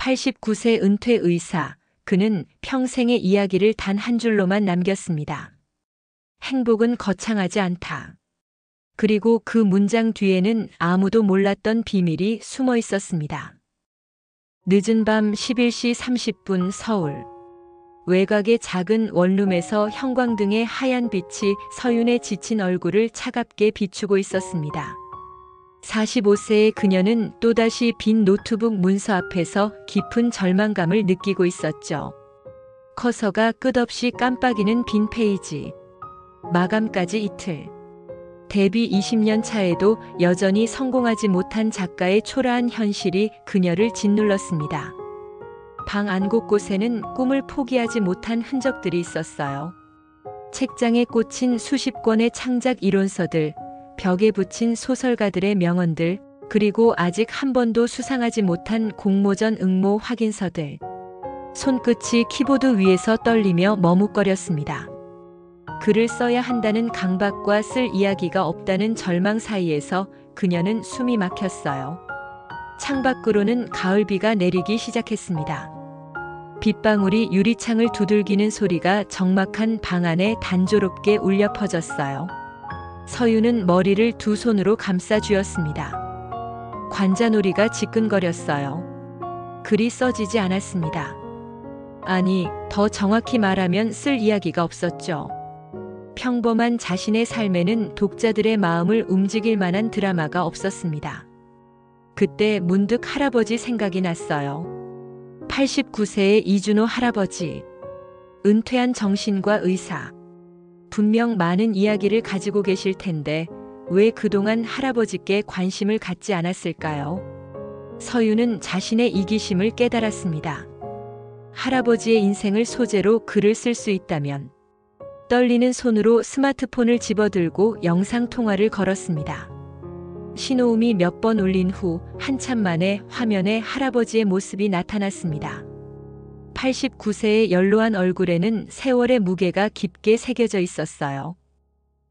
89세 은퇴 의사, 그는 평생의 이야기를 단 한 줄로만 남겼습니다. 행복은 거창하지 않다. 그리고 그 문장 뒤에는 아무도 몰랐던 비밀이 숨어 있었습니다. 늦은 밤 11시 30분 서울. 외곽의 작은 원룸에서 형광등의 하얀 빛이 서윤의 지친 얼굴을 차갑게 비추고 있었습니다. 45세의 그녀는 또다시 빈 노트북 문서 앞에서 깊은 절망감을 느끼고 있었죠. 커서가 끝없이 깜빡이는 빈 페이지. 마감까지 이틀. 데뷔 20년 차에도 여전히 성공하지 못한 작가의 초라한 현실이 그녀를 짓눌렀습니다. 방 안 곳곳에는 꿈을 포기하지 못한 흔적들이 있었어요. 책장에 꽂힌 수십 권의 창작 이론서들, 벽에 붙인 소설가들의 명언들, 그리고 아직 한 번도 수상하지 못한 공모전 응모 확인서들. 손끝이 키보드 위에서 떨리며 머뭇거렸습니다. 글을 써야 한다는 강박과 쓸 이야기가 없다는 절망 사이에서 그녀는 숨이 막혔어요. 창밖으로는 가을비가 내리기 시작했습니다. 빗방울이 유리창을 두들기는 소리가 적막한 방 안에 단조롭게 울려 퍼졌어요. 서윤은 머리를 두 손으로 감싸 쥐었습니다. 관자놀이가 지끈거렸어요. 글이 써지지 않았습니다. 아니, 더 정확히 말하면 쓸 이야기가 없었죠. 평범한 자신의 삶에는 독자들의 마음을 움직일 만한 드라마가 없었습니다. 그때 문득 할아버지 생각이 났어요. 89세의 이준호 할아버지. 은퇴한 정신과 의사. 분명 많은 이야기를 가지고 계실 텐데 왜 그동안 할아버지께 관심을 갖지 않았을까요? 서윤은 자신의 이기심을 깨달았습니다. 할아버지의 인생을 소재로 글을 쓸 수 있다면. 떨리는 손으로 스마트폰을 집어들고 영상통화를 걸었습니다. 신호음이 몇 번 울린 후 한참 만에 화면에 할아버지의 모습이 나타났습니다. 89세의 연로한 얼굴에는 세월의 무게가 깊게 새겨져 있었어요.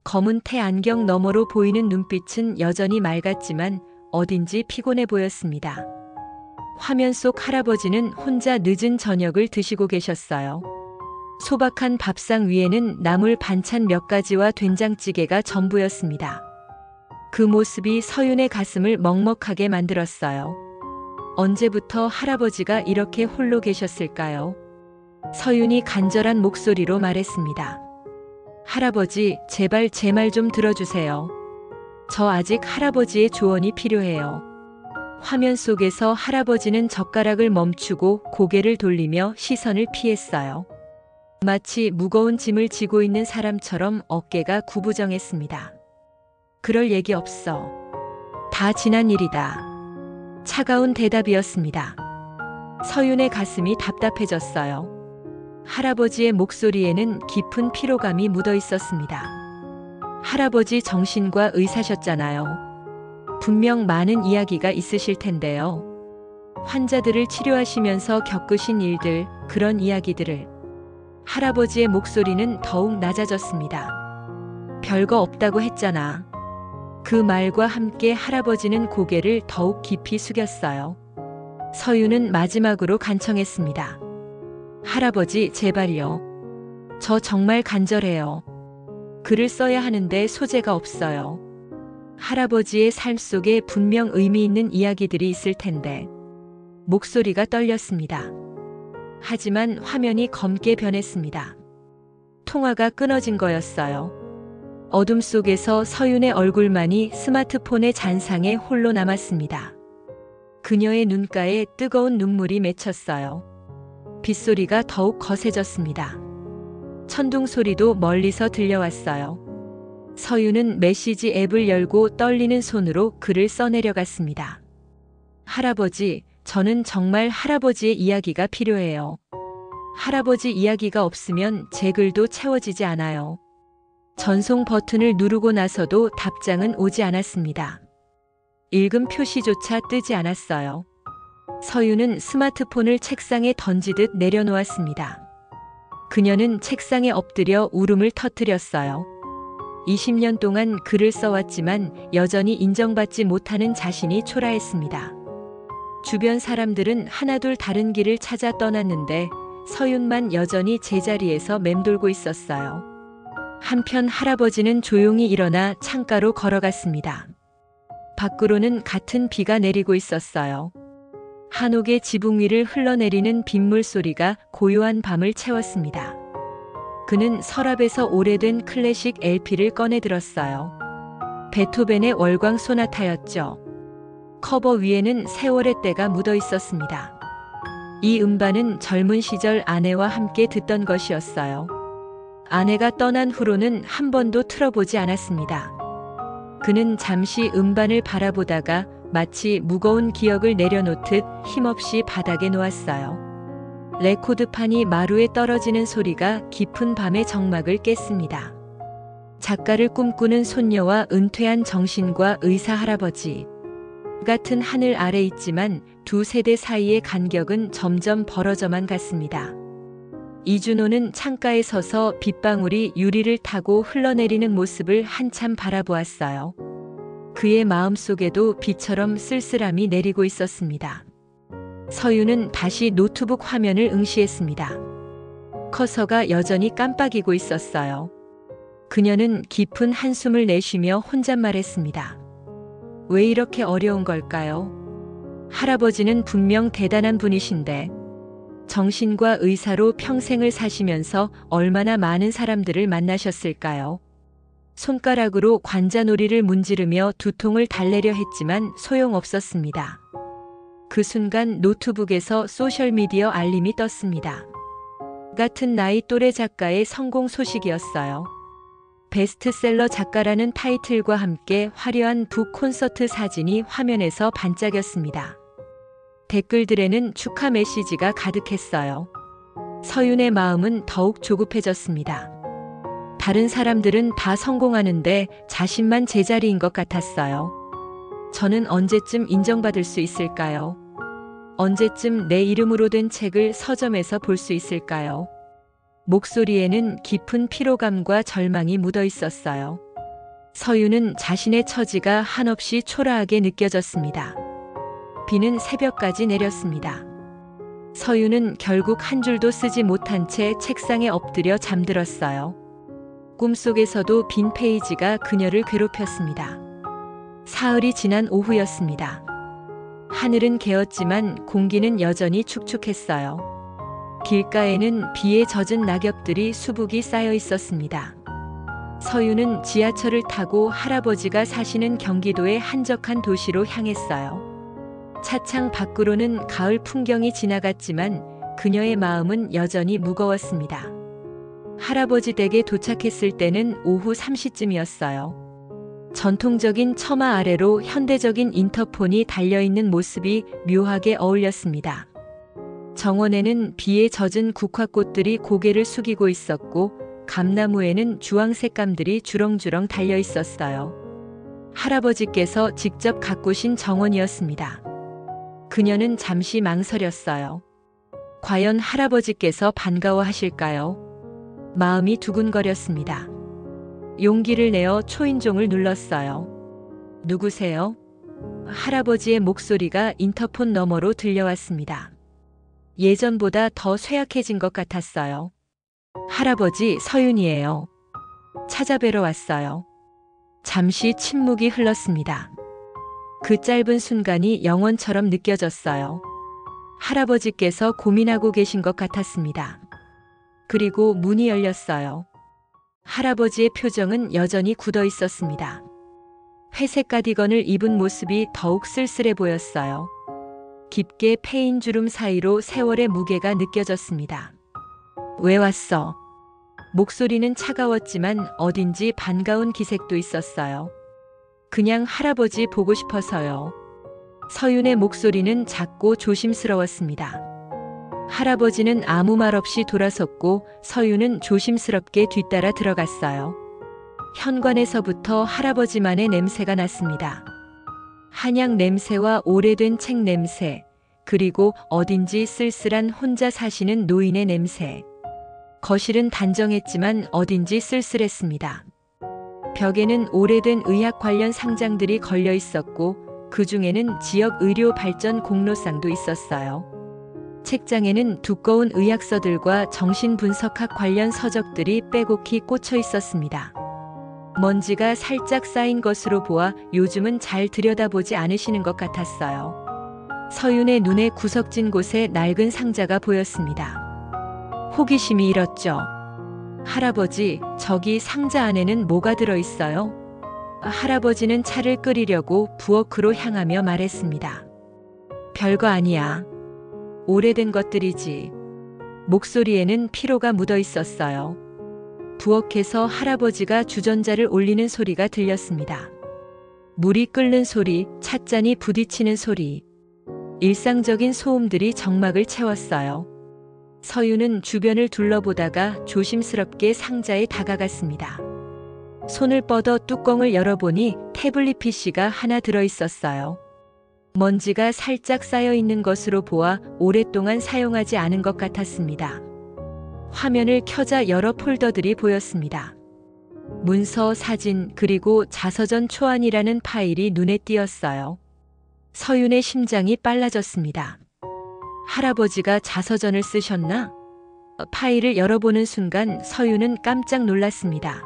검은 태 안경 너머로 보이는 눈빛은 여전히 맑았지만 어딘지 피곤해 보였습니다. 화면 속 할아버지는 혼자 늦은 저녁을 드시고 계셨어요. 소박한 밥상 위에는 나물 반찬 몇 가지와 된장찌개가 전부였습니다. 그 모습이 서윤의 가슴을 먹먹하게 만들었어요. 언제부터 할아버지가 이렇게 홀로 계셨을까요? 서윤이 간절한 목소리로 말했습니다. 할아버지, 제발 제 말 좀 들어주세요. 저 아직 할아버지의 조언이 필요해요. 화면 속에서 할아버지는 젓가락을 멈추고 고개를 돌리며 시선을 피했어요. 마치 무거운 짐을 지고 있는 사람처럼 어깨가 구부정했습니다. 그럴 얘기 없어. 다 지난 일이다. 차가운 대답이었습니다. 서윤의 가슴이 답답해졌어요. 할아버지의 목소리에는 깊은 피로감이 묻어 있었습니다. 할아버지 정신과 의사셨잖아요. 분명 많은 이야기가 있으실 텐데요. 환자들을 치료하시면서 겪으신 일들, 그런 이야기들을. 할아버지의 목소리는 더욱 낮아졌습니다. 별거 없다고 했잖아. 그 말과 함께 할아버지는 고개를 더욱 깊이 숙였어요. 서윤은 마지막으로 간청했습니다. 할아버지, 제발요. 저 정말 간절해요. 글을 써야 하는데 소재가 없어요. 할아버지의 삶 속에 분명 의미 있는 이야기들이 있을 텐데. 목소리가 떨렸습니다. 하지만 화면이 검게 변했습니다. 통화가 끊어진 거였어요. 어둠 속에서 서윤의 얼굴만이 스마트폰의 잔상에 홀로 남았습니다. 그녀의 눈가에 뜨거운 눈물이 맺혔어요. 빗소리가 더욱 거세졌습니다. 천둥 소리도 멀리서 들려왔어요. 서윤은 메시지 앱을 열고 떨리는 손으로 글을 써내려갔습니다. 할아버지, 저는 정말 할아버지의 이야기가 필요해요. 할아버지 이야기가 없으면 제 글도 채워지지 않아요. 전송 버튼을 누르고 나서도 답장은 오지 않았습니다. 읽음 표시조차 뜨지 않았어요. 서윤은 스마트폰을 책상에 던지듯 내려놓았습니다. 그녀는 책상에 엎드려 울음을 터뜨렸어요. 20년 동안 글을 써왔지만 여전히 인정받지 못하는 자신이 초라했습니다. 주변 사람들은 하나둘 다른 길을 찾아 떠났는데 서윤만 여전히 제자리에서 맴돌고 있었어요. 한편 할아버지는 조용히 일어나 창가로 걸어갔습니다. 밖으로는 같은 비가 내리고 있었어요. 한옥의 지붕 위를 흘러내리는 빗물 소리가 고요한 밤을 채웠습니다. 그는 서랍에서 오래된 클래식 LP를 꺼내 들었어요. 베토벤의 월광 소나타였죠. 커버 위에는 세월의 때가 묻어 있었습니다. 이 음반은 젊은 시절 아내와 함께 듣던 것이었어요. 아내가 떠난 후로는 한 번도 틀어보지 않았습니다. 그는 잠시 음반을 바라보다가 마치 무거운 기억을 내려놓듯 힘없이 바닥에 놓았어요. 레코드판이 마루에 떨어지는 소리가 깊은 밤의 정막을 깼습니다. 작가를 꿈꾸는 손녀와 은퇴한 정신과 의사 할아버지. 같은 하늘 아래 있지만 두 세대 사이의 간격은 점점 벌어져만 갔습니다. 이준호는 창가에 서서 빗방울이 유리를 타고 흘러내리는 모습을 한참 바라보았어요. 그의 마음속에도 비처럼 쓸쓸함이 내리고 있었습니다. 서윤은 다시 노트북 화면을 응시했습니다. 커서가 여전히 깜빡이고 있었어요. 그녀는 깊은 한숨을 내쉬며 혼잣말했습니다. 왜 이렇게 어려운 걸까요? 할아버지는 분명 대단한 분이신데 정신과 의사로 평생을 사시면서 얼마나 많은 사람들을 만나셨을까요? 손가락으로 관자놀이를 문지르며 두통을 달래려 했지만 소용없었습니다. 그 순간 노트북에서 소셜미디어 알림이 떴습니다. 같은 나이 또래 작가의 성공 소식이었어요. 베스트셀러 작가라는 타이틀과 함께 화려한 북 콘서트 사진이 화면에서 반짝였습니다. 댓글들에는 축하 메시지가 가득했어요. 서윤의 마음은 더욱 조급해졌습니다. 다른 사람들은 다 성공하는데 자신만 제자리인 것 같았어요. 저는 언제쯤 인정받을 수 있을까요? 언제쯤 내 이름으로 된 책을 서점에서 볼 수 있을까요? 목소리에는 깊은 피로감과 절망이 묻어 있었어요. 서윤은 자신의 처지가 한없이 초라하게 느껴졌습니다. 비는 새벽까지 내렸습니다. 서윤은 결국 한 줄도 쓰지 못한 채 책상에 엎드려 잠들었어요. 꿈속에서도 빈 페이지가 그녀를 괴롭혔습니다. 사흘이 지난 오후였습니다. 하늘은 개었지만 공기는 여전히 축축했어요. 길가에는 비에 젖은 낙엽들이 수북이 쌓여 있었습니다. 서윤은 지하철을 타고 할아버지가 사시는 경기도의 한적한 도시로 향했어요. 차창 밖으로는 가을 풍경이 지나갔지만 그녀의 마음은 여전히 무거웠습니다. 할아버지 댁에 도착했을 때는 오후 3시쯤이었어요. 전통적인 처마 아래로 현대적인 인터폰이 달려있는 모습이 묘하게 어울렸습니다. 정원에는 비에 젖은 국화꽃들이 고개를 숙이고 있었고 감나무에는 주황색 감들이 주렁주렁 달려 있었어요. 할아버지께서 직접 가꾸신 정원이었습니다. 그녀는 잠시 망설였어요. 과연 할아버지께서 반가워하실까요? 마음이 두근거렸습니다. 용기를 내어 초인종을 눌렀어요. 누구세요? 할아버지의 목소리가 인터폰 너머로 들려왔습니다. 예전보다 더 쇠약해진 것 같았어요. 할아버지, 서윤이에요. 찾아뵈러 왔어요. 잠시 침묵이 흘렀습니다. 그 짧은 순간이 영원처럼 느껴졌어요. 할아버지께서 고민하고 계신 것 같았습니다. 그리고 문이 열렸어요. 할아버지의 표정은 여전히 굳어 있었습니다. 회색 가디건을 입은 모습이 더욱 쓸쓸해 보였어요. 깊게 패인 주름 사이로 세월의 무게가 느껴졌습니다. 왜 왔어? 목소리는 차가웠지만 어딘지 반가운 기색도 있었어요. 그냥 할아버지 보고 싶어서요. 서윤의 목소리는 작고 조심스러웠습니다. 할아버지는 아무 말 없이 돌아섰고 서윤은 조심스럽게 뒤따라 들어갔어요. 현관에서부터 할아버지만의 냄새가 났습니다. 한약 냄새와 오래된 책 냄새, 그리고 어딘지 쓸쓸한 혼자 사시는 노인의 냄새. 거실은 단정했지만 어딘지 쓸쓸했습니다. 벽에는 오래된 의학 관련 상장들이 걸려 있었고 그 중에는 지역 의료 발전 공로상도 있었어요. 책장에는 두꺼운 의학서들과 정신분석학 관련 서적들이 빼곡히 꽂혀 있었습니다. 먼지가 살짝 쌓인 것으로 보아 요즘은 잘 들여다보지 않으시는 것 같았어요. 서윤의 눈에 구석진 곳에 낡은 상자가 보였습니다. 호기심이 일었죠. 할아버지, 저기 상자 안에는 뭐가 들어있어요? 할아버지는 차를 끓이려고 부엌으로 향하며 말했습니다. 별거 아니야. 오래된 것들이지. 목소리에는 피로가 묻어 있었어요. 부엌에서 할아버지가 주전자를 올리는 소리가 들렸습니다. 물이 끓는 소리, 찻잔이 부딪히는 소리. 일상적인 소음들이 정막을 채웠어요. 서윤은 주변을 둘러보다가 조심스럽게 상자에 다가갔습니다. 손을 뻗어 뚜껑을 열어보니 태블릿 PC가 하나 들어있었어요. 먼지가 살짝 쌓여 있는 것으로 보아 오랫동안 사용하지 않은 것 같았습니다. 화면을 켜자 여러 폴더들이 보였습니다. 문서, 사진, 그리고 자서전 초안이라는 파일이 눈에 띄었어요. 서윤의 심장이 빨라졌습니다. 할아버지가 자서전을 쓰셨나? 파일을 열어보는 순간 서윤은 깜짝 놀랐습니다.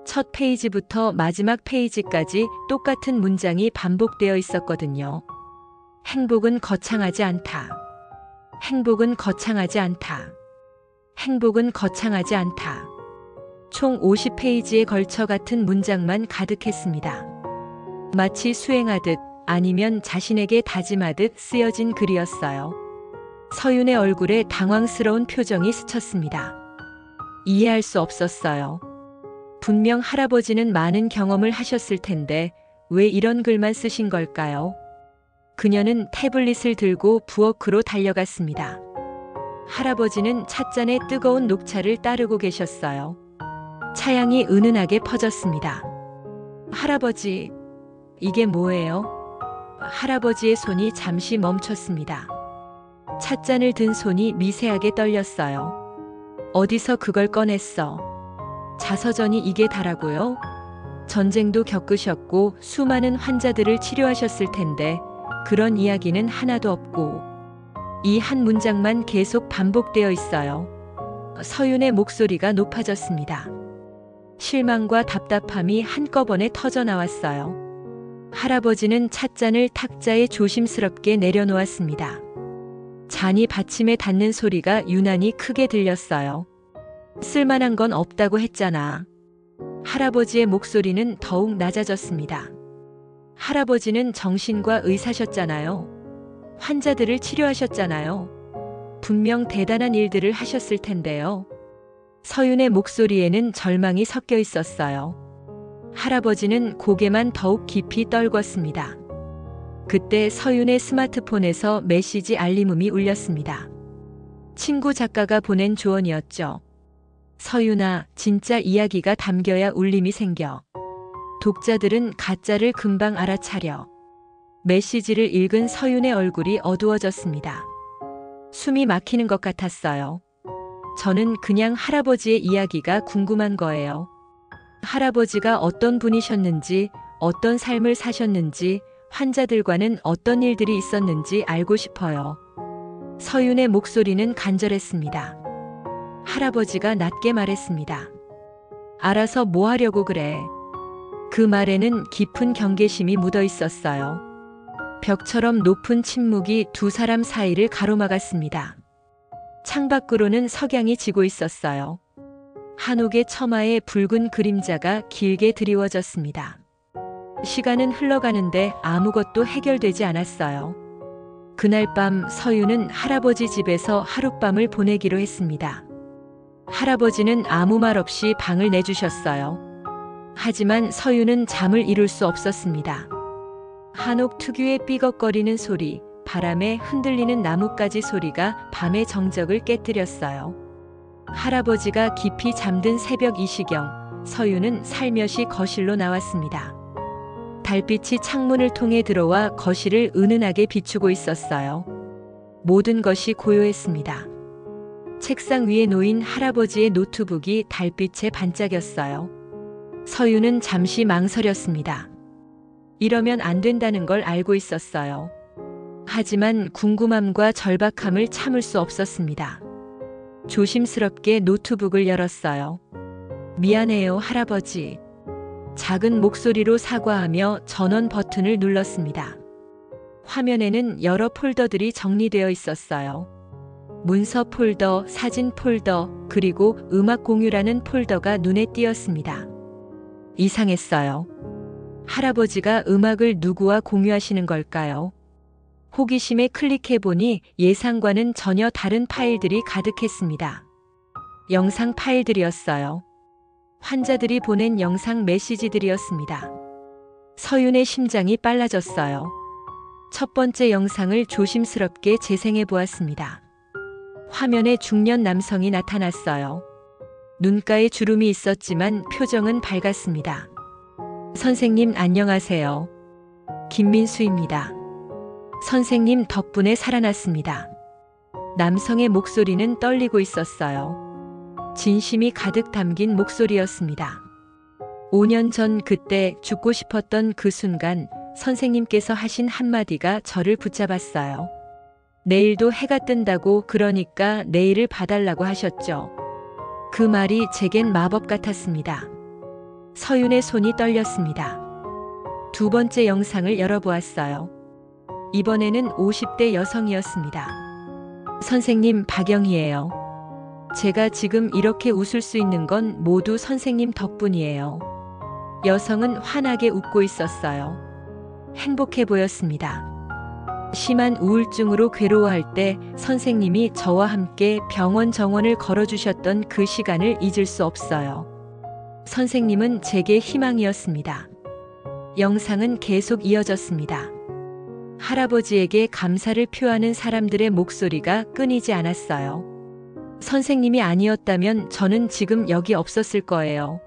첫 페이지부터 마지막 페이지까지 똑같은 문장이 반복되어 있었거든요. 행복은 거창하지 않다. 행복은 거창하지 않다. 행복은 거창하지 않다. 총 50페이지에 걸쳐 같은 문장만 가득했습니다. 마치 수행하듯 아니면 자신에게 다짐하듯 쓰여진 글이었어요. 서윤의 얼굴에 당황스러운 표정이 스쳤습니다. 이해할 수 없었어요. 분명 할아버지는 많은 경험을 하셨을 텐데 왜 이런 글만 쓰신 걸까요? 그녀는 태블릿을 들고 부엌으로 달려갔습니다. 할아버지는 찻잔에 뜨거운 녹차를 따르고 계셨어요. 차향이 은은하게 퍼졌습니다. 할아버지, 이게 뭐예요? 할아버지의 손이 잠시 멈췄습니다. 찻잔을 든 손이 미세하게 떨렸어요. 어디서 그걸 꺼냈어? 자서전이 이게 다라고요? 전쟁도 겪으셨고 수많은 환자들을 치료하셨을 텐데 그런 이야기는 하나도 없고 이 한 문장만 계속 반복되어 있어요. 서윤의 목소리가 높아졌습니다. 실망과 답답함이 한꺼번에 터져 나왔어요. 할아버지는 찻잔을 탁자에 조심스럽게 내려놓았습니다. 잔이 받침에 닿는 소리가 유난히 크게 들렸어요. 쓸만한 건 없다고 했잖아. 할아버지의 목소리는 더욱 낮아졌습니다. 할아버지는 정신과 의사셨잖아요. 환자들을 치료하셨잖아요. 분명 대단한 일들을 하셨을 텐데요. 서윤의 목소리에는 절망이 섞여 있었어요. 할아버지는 고개만 더욱 깊이 떨궜습니다. 그때 서윤의 스마트폰에서 메시지 알림음이 울렸습니다. 친구 작가가 보낸 조언이었죠. 서윤아, 진짜 이야기가 담겨야 울림이 생겨. 독자들은 가짜를 금방 알아차려. 메시지를 읽은 서윤의 얼굴이 어두워졌습니다. 숨이 막히는 것 같았어요. 저는 그냥 할아버지의 이야기가 궁금한 거예요. 할아버지가 어떤 분이셨는지, 어떤 삶을 사셨는지, 환자들과는 어떤 일들이 있었는지 알고 싶어요. 서윤의 목소리는 간절했습니다. 할아버지가 낮게 말했습니다. 알아서 뭐 하려고 그래. 그 말에는 깊은 경계심이 묻어 있었어요. 벽처럼 높은 침묵이 두 사람 사이를 가로막았습니다. 창밖으로는 석양이 지고 있었어요. 한옥의 처마에 붉은 그림자가 길게 드리워졌습니다. 시간은 흘러가는데 아무것도 해결되지 않았어요. 그날 밤 서윤은 할아버지 집에서 하룻밤을 보내기로 했습니다. 할아버지는 아무 말 없이 방을 내주셨어요. 하지만 서윤은 잠을 이룰 수 없었습니다. 한옥 특유의 삐걱거리는 소리, 바람에 흔들리는 나뭇가지 소리가 밤의 정적을 깨뜨렸어요. 할아버지가 깊이 잠든 새벽 이 시경, 서윤은 살며시 거실로 나왔습니다. 달빛이 창문을 통해 들어와 거실을 은은하게 비추고 있었어요. 모든 것이 고요했습니다. 책상 위에 놓인 할아버지의 노트북이 달빛에 반짝였어요. 서윤은 잠시 망설였습니다. 이러면 안 된다는 걸 알고 있었어요. 하지만 궁금함과 절박함을 참을 수 없었습니다. 조심스럽게 노트북을 열었어요. 미안해요, 할아버지. 작은 목소리로 사과하며 전원 버튼을 눌렀습니다. 화면에는 여러 폴더들이 정리되어 있었어요. 문서 폴더, 사진 폴더, 그리고 음악 공유라는 폴더가 눈에 띄었습니다. 이상했어요. 할아버지가 음악을 누구와 공유하시는 걸까요? 호기심에 클릭해보니 예상과는 전혀 다른 파일들이 가득했습니다. 영상 파일들이었어요. 환자들이 보낸 영상 메시지들이었습니다. 서윤의 심장이 빨라졌어요. 첫 번째 영상을 조심스럽게 재생해 보았습니다. 화면에 중년 남성이 나타났어요. 눈가에 주름이 있었지만 표정은 밝았습니다. 선생님 안녕하세요. 김민수입니다. 선생님 덕분에 살아났습니다. 남성의 목소리는 떨리고 있었어요. 진심이 가득 담긴 목소리였습니다. 5년 전 그때 죽고 싶었던 그 순간 선생님께서 하신 한마디가 저를 붙잡았어요. 내일도 해가 뜬다고 그러니까 내일을 봐달라고 하셨죠. 그 말이 제겐 마법 같았습니다. 서윤의 손이 떨렸습니다. 두 번째 영상을 열어보았어요. 이번에는 50대 여성이었습니다. 선생님 박영희예요. 제가 지금 이렇게 웃을 수 있는 건 모두 선생님 덕분이에요. 여성은 환하게 웃고 있었어요. 행복해 보였습니다. 심한 우울증으로 괴로워할 때 선생님이 저와 함께 병원 정원을 걸어주셨던 그 시간을 잊을 수 없어요. 선생님은 제게 희망이었습니다. 영상은 계속 이어졌습니다. 할아버지에게 감사를 표하는 사람들의 목소리가 끊이지 않았어요. 선생님이 아니었다면 저는 지금 여기 없었을 거예요.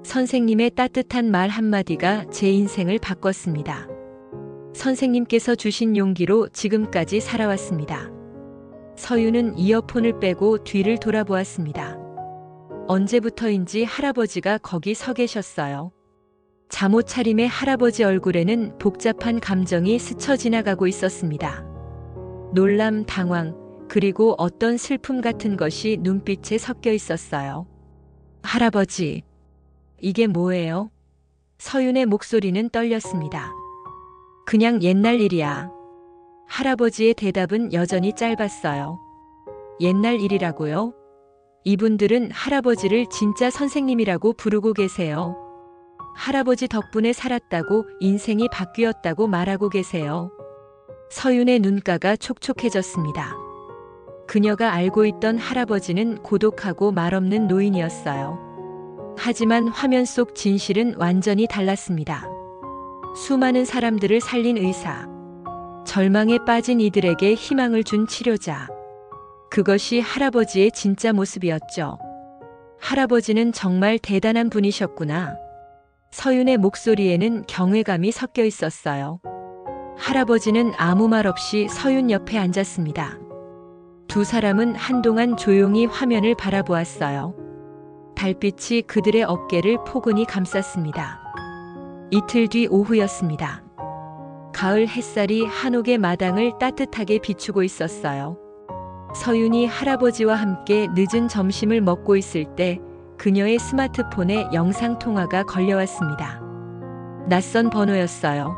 선생님의 따뜻한 말 한마디가 제 인생을 바꿨습니다. 선생님께서 주신 용기로 지금까지 살아왔습니다. 서윤은 이어폰을 빼고 뒤를 돌아보았습니다. 언제부터인지 할아버지가 거기 서 계셨어요. 잠옷 차림의 할아버지 얼굴에는 복잡한 감정이 스쳐 지나가고 있었습니다. 놀람, 당황, 그리고 어떤 슬픔 같은 것이 눈빛에 섞여 있었어요. 할아버지, 이게 뭐예요? 서윤의 목소리는 떨렸습니다. 그냥 옛날 일이야. 할아버지의 대답은 여전히 짧았어요. 옛날 일이라고요? 이분들은 할아버지를 진짜 선생님이라고 부르고 계세요. 할아버지 덕분에 살았다고, 인생이 바뀌었다고 말하고 계세요. 서윤의 눈가가 촉촉해졌습니다. 그녀가 알고 있던 할아버지는 고독하고 말없는 노인이었어요. 하지만 화면 속 진실은 완전히 달랐습니다. 수많은 사람들을 살린 의사, 절망에 빠진 이들에게 희망을 준 치료자. 그것이 할아버지의 진짜 모습이었죠. 할아버지는 정말 대단한 분이셨구나. 서윤의 목소리에는 경외감이 섞여 있었어요. 할아버지는 아무 말 없이 서윤 옆에 앉았습니다. 두 사람은 한동안 조용히 화면을 바라보았어요. 달빛이 그들의 어깨를 포근히 감쌌습니다. 이틀 뒤 오후였습니다. 가을 햇살이 한옥의 마당을 따뜻하게 비추고 있었어요. 서윤이 할아버지와 함께 늦은 점심을 먹고 있을 때 그녀의 스마트폰에 영상통화가 걸려왔습니다. 낯선 번호였어요.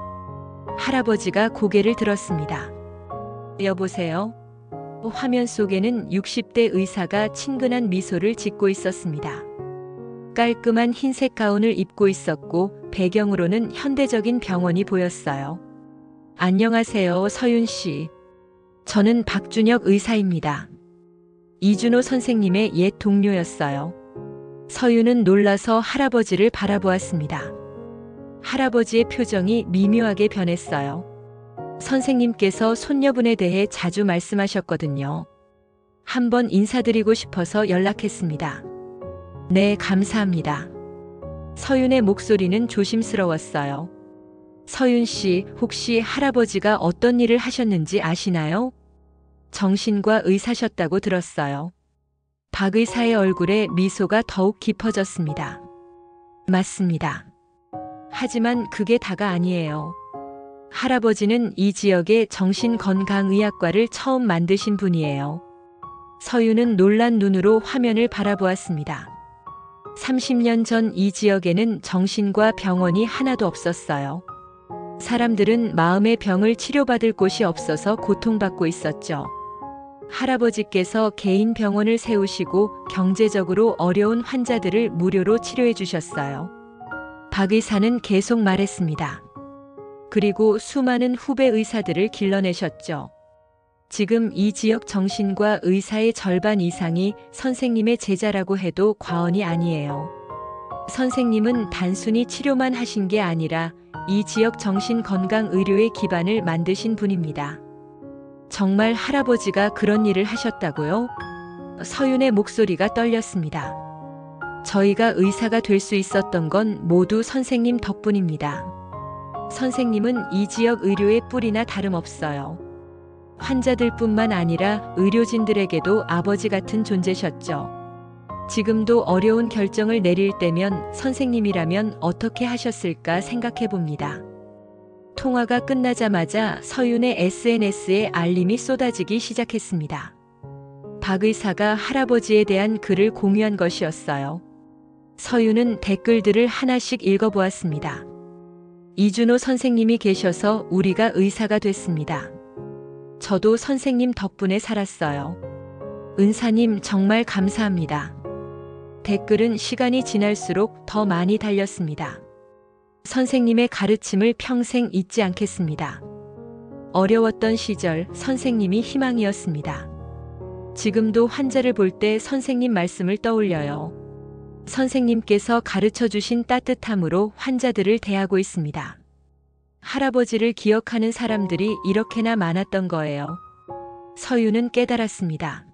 할아버지가 고개를 들었습니다. 여보세요? 화면 속에는 60대 의사가 친근한 미소를 짓고 있었습니다. 깔끔한 흰색 가운을 입고 있었고 배경으로는 현대적인 병원이 보였어요. 안녕하세요, 서윤 씨. 저는 박준혁 의사입니다. 이준호 선생님의 옛 동료였어요. 서윤은 놀라서 할아버지를 바라보았습니다. 할아버지의 표정이 미묘하게 변했어요. 선생님께서 손녀분에 대해 자주 말씀하셨거든요. 한번 인사드리고 싶어서 연락했습니다. 네, 감사합니다. 서윤의 목소리는 조심스러웠어요. 서윤 씨, 혹시 할아버지가 어떤 일을 하셨는지 아시나요? 정신과 의사셨다고 들었어요. 박 의사의 얼굴에 미소가 더욱 깊어졌습니다. 맞습니다. 하지만 그게 다가 아니에요. 할아버지는 이 지역의 정신건강의학과를 처음 만드신 분이에요. 서유는 놀란 눈으로 화면을 바라보았습니다. 30년 전 이 지역에는 정신과 병원이 하나도 없었어요. 사람들은 마음의 병을 치료받을 곳이 없어서 고통받고 있었죠. 할아버지께서 개인 병원을 세우시고 경제적으로 어려운 환자들을 무료로 치료해 주셨어요. 박 의사는 계속 말했습니다. 그리고 수많은 후배 의사들을 길러내셨죠. 지금 이 지역 정신과 의사의 절반 이상이 선생님의 제자라고 해도 과언이 아니에요. 선생님은 단순히 치료만 하신 게 아니라 이 지역 정신건강의료의 기반을 만드신 분입니다. 정말 할아버지가 그런 일을 하셨다고요? 서윤의 목소리가 떨렸습니다. 저희가 의사가 될 수 있었던 건 모두 선생님 덕분입니다. 선생님은 이 지역 의료의 뿌리나 다름없어요. 환자들뿐만 아니라 의료진들에게도 아버지 같은 존재셨죠. 지금도 어려운 결정을 내릴 때면 선생님이라면 어떻게 하셨을까 생각해 봅니다. 통화가 끝나자마자 서윤의 SNS에 알림이 쏟아지기 시작했습니다. 박 의사가 할아버지에 대한 글을 공유한 것이었어요. 서윤은 댓글들을 하나씩 읽어보았습니다. 이준호 선생님이 계셔서 우리가 의사가 됐습니다. 저도 선생님 덕분에 살았어요. 은사님 정말 감사합니다. 댓글은 시간이 지날수록 더 많이 달렸습니다. 선생님의 가르침을 평생 잊지 않겠습니다. 어려웠던 시절 선생님이 희망이었습니다. 지금도 환자를 볼 때 선생님 말씀을 떠올려요. 선생님께서 가르쳐 주신 따뜻함으로 환자들을 대하고 있습니다. 할아버지를 기억하는 사람들이 이렇게나 많았던 거예요. 서유는 깨달았습니다.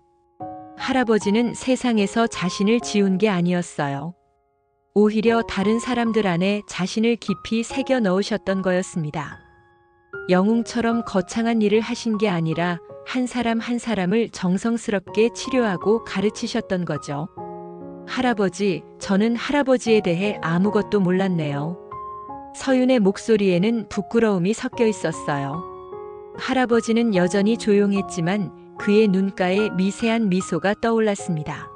할아버지는 세상에서 자신을 지운 게 아니었어요. 오히려 다른 사람들 안에 자신을 깊이 새겨 넣으셨던 거였습니다. 영웅처럼 거창한 일을 하신 게 아니라 한 사람 한 사람을 정성스럽게 치료하고 가르치셨던 거죠. 할아버지, 저는 할아버지에 대해 아무것도 몰랐네요. 서윤의 목소리에는 부끄러움이 섞여 있었어요. 할아버지는 여전히 조용했지만 그의 눈가에 미세한 미소가 떠올랐습니다.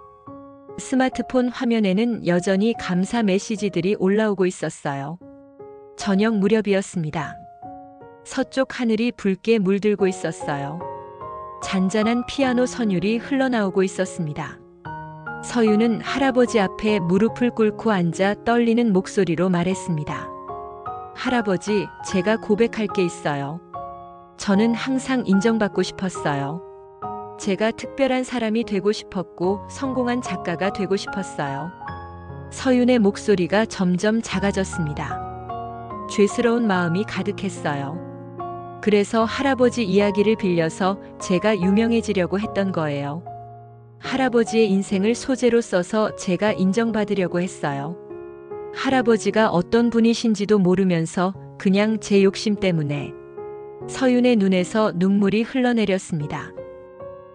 스마트폰 화면에는 여전히 감사 메시지들이 올라오고 있었어요. 저녁 무렵이었습니다. 서쪽 하늘이 붉게 물들고 있었어요. 잔잔한 피아노 선율이 흘러나오고 있었습니다. 서윤은 할아버지 앞에 무릎을 꿇고 앉아 떨리는 목소리로 말했습니다. 할아버지, 제가 고백할 게 있어요. 저는 항상 인정받고 싶었어요. 제가 특별한 사람이 되고 싶었고 성공한 작가가 되고 싶었어요. 서윤의 목소리가 점점 작아졌습니다. 죄스러운 마음이 가득했어요. 그래서 할아버지 이야기를 빌려서 제가 유명해지려고 했던 거예요. 할아버지의 인생을 소재로 써서 제가 인정받으려고 했어요. 할아버지가 어떤 분이신지도 모르면서 그냥 제 욕심 때문에. 서윤의 눈에서 눈물이 흘러내렸습니다.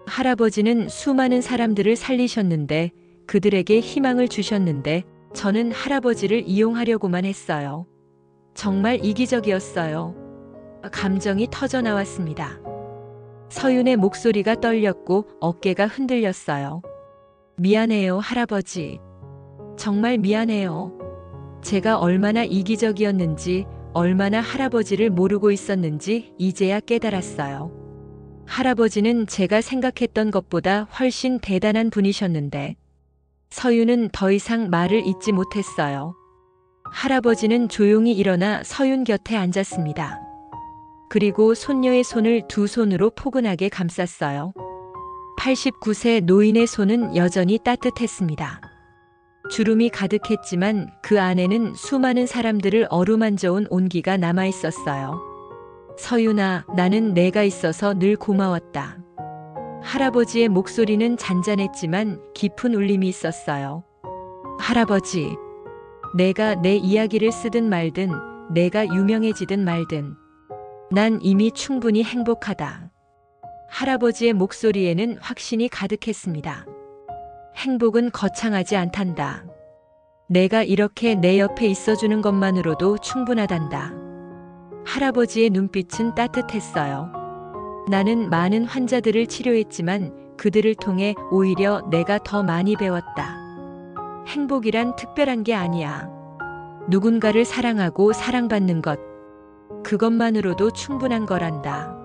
할아버지는 수많은 사람들을 살리셨는데, 그들에게 희망을 주셨는데, 저는 할아버지를 이용하려고만 했어요. 정말 이기적이었어요. 감정이 터져 나왔습니다. 서윤의 목소리가 떨렸고 어깨가 흔들렸어요. 미안해요, 할아버지. 정말 미안해요. 제가 얼마나 이기적이었는지, 얼마나 할아버지를 모르고 있었는지 이제야 깨달았어요. 할아버지는 제가 생각했던 것보다 훨씬 대단한 분이셨는데, 서윤은 더 이상 말을 잇지 못했어요. 할아버지는 조용히 일어나 서윤 곁에 앉았습니다. 그리고 손녀의 손을 두 손으로 포근하게 감쌌어요. 89세 노인의 손은 여전히 따뜻했습니다. 주름이 가득했지만 그 안에는 수많은 사람들을 어루만져온 온기가 남아 있었어요. 서윤아, 나는 내가 있어서 늘 고마웠다. 할아버지의 목소리는 잔잔했지만 깊은 울림이 있었어요. 할아버지, 내가 내 이야기를 쓰든 말든, 내가 유명해지든 말든, 난 이미 충분히 행복하다. 할아버지의 목소리에는 확신이 가득했습니다. 행복은 거창하지 않단다. 내가 이렇게 내 옆에 있어주는 것만으로도 충분하단다. 할아버지의 눈빛은 따뜻했어요. 나는 많은 환자들을 치료했지만 그들을 통해 오히려 내가 더 많이 배웠다. 행복이란 특별한 게 아니야. 누군가를 사랑하고 사랑받는 것, 그것만으로도 충분한 거란다.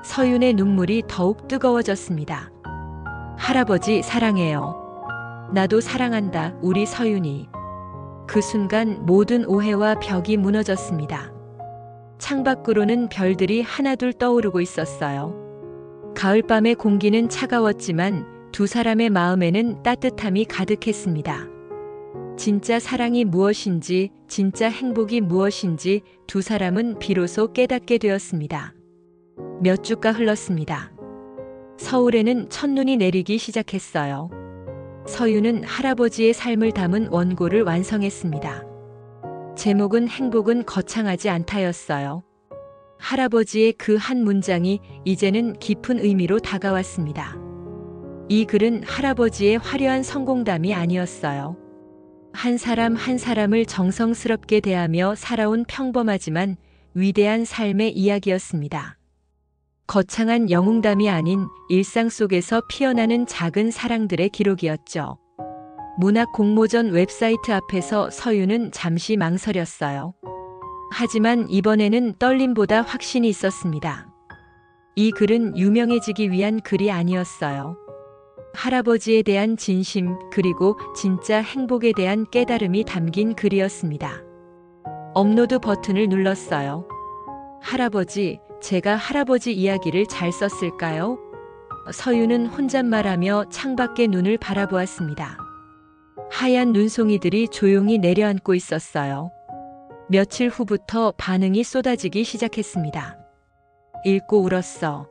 서윤의 눈물이 더욱 뜨거워졌습니다. 할아버지 사랑해요. 나도 사랑한다, 우리 서윤이. 그 순간 모든 오해와 벽이 무너졌습니다. 창밖으로는 별들이 하나둘 떠오르고 있었어요. 가을밤의 공기는 차가웠지만 두 사람의 마음에는 따뜻함이 가득했습니다. 진짜 사랑이 무엇인지, 진짜 행복이 무엇인지 두 사람은 비로소 깨닫게 되었습니다. 몇 주가 흘렀습니다. 서울에는 첫눈이 내리기 시작했어요. 서윤은 할아버지의 삶을 담은 원고를 완성했습니다. 제목은 행복은 거창하지 않다였어요. 할아버지의 그 한 문장이 이제는 깊은 의미로 다가왔습니다. 이 글은 할아버지의 화려한 성공담이 아니었어요. 한 사람 한 사람을 정성스럽게 대하며 살아온 평범하지만 위대한 삶의 이야기였습니다. 거창한 영웅담이 아닌 일상 속에서 피어나는 작은 사랑들의 기록이었죠. 문학 공모전 웹사이트 앞에서 서윤은 잠시 망설였어요. 하지만 이번에는 떨림보다 확신이 있었습니다. 이 글은 유명해지기 위한 글이 아니었어요. 할아버지에 대한 진심, 그리고 진짜 행복에 대한 깨달음이 담긴 글이었습니다. 업로드 버튼을 눌렀어요. 할아버지, 제가 할아버지 이야기를 잘 썼을까요? 서윤은 혼잣말하며 창밖의 눈을 바라보았습니다. 하얀 눈송이들이 조용히 내려앉고 있었어요. 며칠 후부터 반응이 쏟아지기 시작했습니다. 읽고 울었어.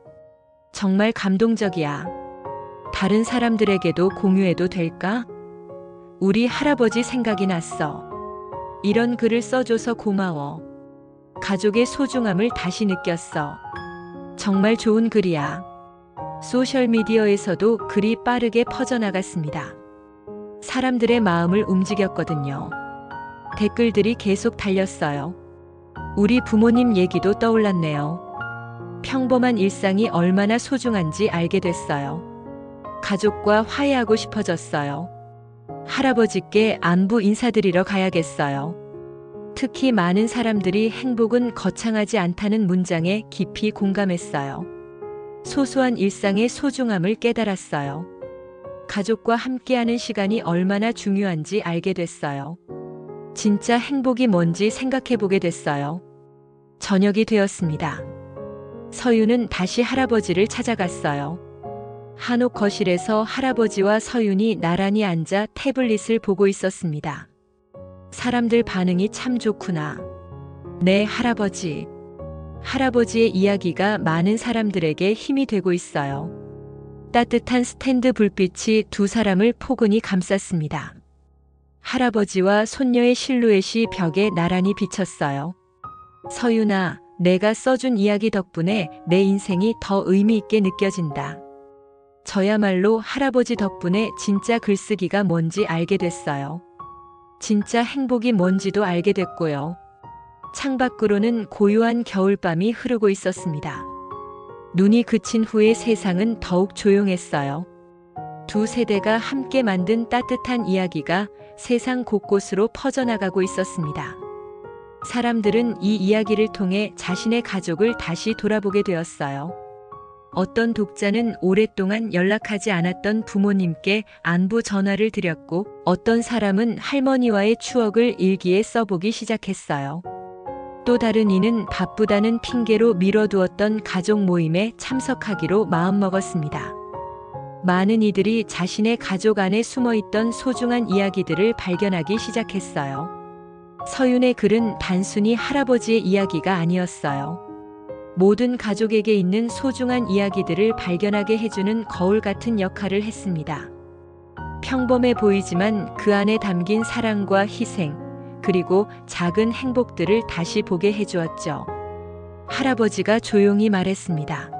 정말 감동적이야. 다른 사람들에게도 공유해도 될까? 우리 할아버지 생각이 났어. 이런 글을 써줘서 고마워. 가족의 소중함을 다시 느꼈어. 정말 좋은 글이야. 소셜미디어에서도 글이 빠르게 퍼져나갔습니다. 사람들의 마음을 움직였거든요. 댓글들이 계속 달렸어요. 우리 부모님 얘기도 떠올랐네요. 평범한 일상이 얼마나 소중한지 알게 됐어요. 가족과 화해하고 싶어졌어요. 할아버지께 안부 인사드리러 가야겠어요. 특히 많은 사람들이 행복은 거창하지 않다는 문장에 깊이 공감했어요. 소소한 일상의 소중함을 깨달았어요. 가족과 함께하는 시간이 얼마나 중요한지 알게 됐어요. 진짜 행복이 뭔지 생각해보게 됐어요. 저녁이 되었습니다. 서윤은 다시 할아버지를 찾아갔어요. 한옥 거실에서 할아버지와 서윤이 나란히 앉아 태블릿을 보고 있었습니다. 사람들 반응이 참 좋구나. 네, 할아버지. 할아버지의 이야기가 많은 사람들에게 힘이 되고 있어요. 따뜻한 스탠드 불빛이 두 사람을 포근히 감쌌습니다. 할아버지와 손녀의 실루엣이 벽에 나란히 비쳤어요. 서윤아, 내가 써준 이야기 덕분에 내 인생이 더 의미 있게 느껴진다. 저야말로 할아버지 덕분에 진짜 글쓰기가 뭔지 알게 됐어요. 진짜 행복이 뭔지도 알게 됐고요. 창밖으로는 고요한 겨울밤이 흐르고 있었습니다. 눈이 그친 후에 세상은 더욱 조용했어요. 두 세대가 함께 만든 따뜻한 이야기가 세상 곳곳으로 퍼져나가고 있었습니다. 사람들은 이 이야기를 통해 자신의 가족을 다시 돌아보게 되었어요. 어떤 독자는 오랫동안 연락하지 않았던 부모님께 안부 전화를 드렸고, 어떤 사람은 할머니와의 추억을 일기에 써보기 시작했어요. 또 다른 이는 바쁘다는 핑계로 미뤄두었던 가족 모임에 참석하기로 마음먹었습니다. 많은 이들이 자신의 가족 안에 숨어있던 소중한 이야기들을 발견하기 시작했어요. 서윤의 글은 단순히 할아버지의 이야기가 아니었어요. 모든 가족에게 있는 소중한 이야기들을 발견하게 해주는 거울 같은 역할을 했습니다. 평범해 보이지만 그 안에 담긴 사랑과 희생, 그리고 작은 행복들을 다시 보게 해주었죠. 할아버지가 조용히 말했습니다.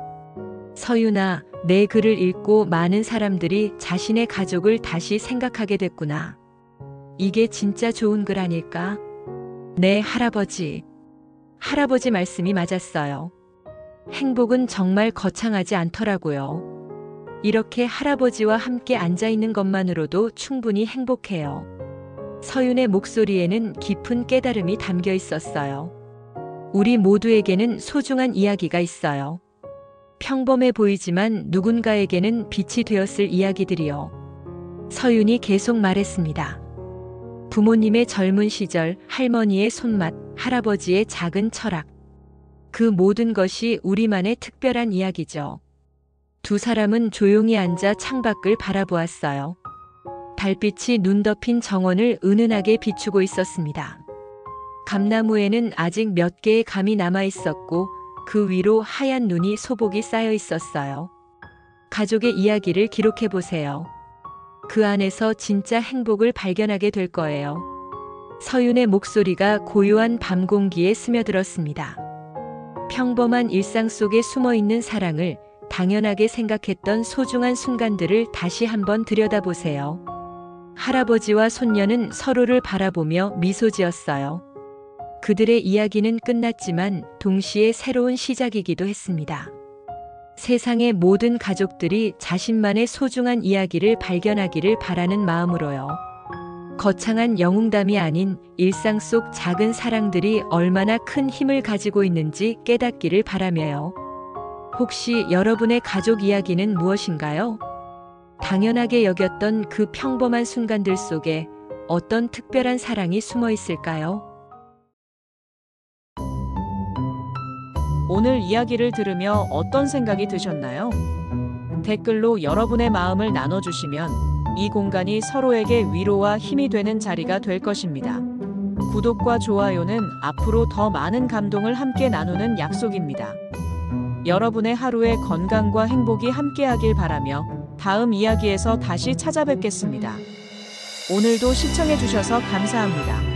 서윤아, 내 글을 읽고 많은 사람들이 자신의 가족을 다시 생각하게 됐구나. 이게 진짜 좋은 글 아닐까? 네, 할아버지. 할아버지 말씀이 맞았어요. 행복은 정말 거창하지 않더라고요. 이렇게 할아버지와 함께 앉아 있는 것만으로도 충분히 행복해요. 서윤의 목소리에는 깊은 깨달음이 담겨 있었어요. 우리 모두에게는 소중한 이야기가 있어요. 평범해 보이지만 누군가에게는 빛이 되었을 이야기들이요. 서윤이 계속 말했습니다. 부모님의 젊은 시절, 할머니의 손맛, 할아버지의 작은 철학. 그 모든 것이 우리만의 특별한 이야기죠. 두 사람은 조용히 앉아 창밖을 바라보았어요. 달빛이 눈 덮인 정원을 은은하게 비추고 있었습니다. 감나무에는 아직 몇 개의 감이 남아 있었고 그 위로 하얀 눈이 소복이 쌓여 있었어요. 가족의 이야기를 기록해 보세요. 그 안에서 진짜 행복을 발견하게 될 거예요. 서윤의 목소리가 고요한 밤 공기에 스며들었습니다. 평범한 일상 속에 숨어 있는 사랑을 당연하게 생각했던 소중한 순간들을 다시 한번 들여다보세요. 할아버지와 손녀는 서로를 바라보며 미소 지었어요. 그들의 이야기는 끝났지만 동시에 새로운 시작이기도 했습니다. 세상의 모든 가족들이 자신만의 소중한 이야기를 발견하기를 바라는 마음으로요. 거창한 영웅담이 아닌 일상 속 작은 사랑들이 얼마나 큰 힘을 가지고 있는지 깨닫기를 바라며요. 혹시 여러분의 가족 이야기는 무엇인가요? 당연하게 여겼던 그 평범한 순간들 속에 어떤 특별한 사랑이 숨어 있을까요? 오늘 이야기를 들으며 어떤 생각이 드셨나요? 댓글로 여러분의 마음을 나눠주시면 이 공간이 서로에게 위로와 힘이 되는 자리가 될 것입니다. 구독과 좋아요는 앞으로 더 많은 감동을 함께 나누는 약속입니다. 여러분의 하루에 건강과 행복이 함께하길 바라며 다음 이야기에서 다시 찾아뵙겠습니다. 오늘도 시청해주셔서 감사합니다.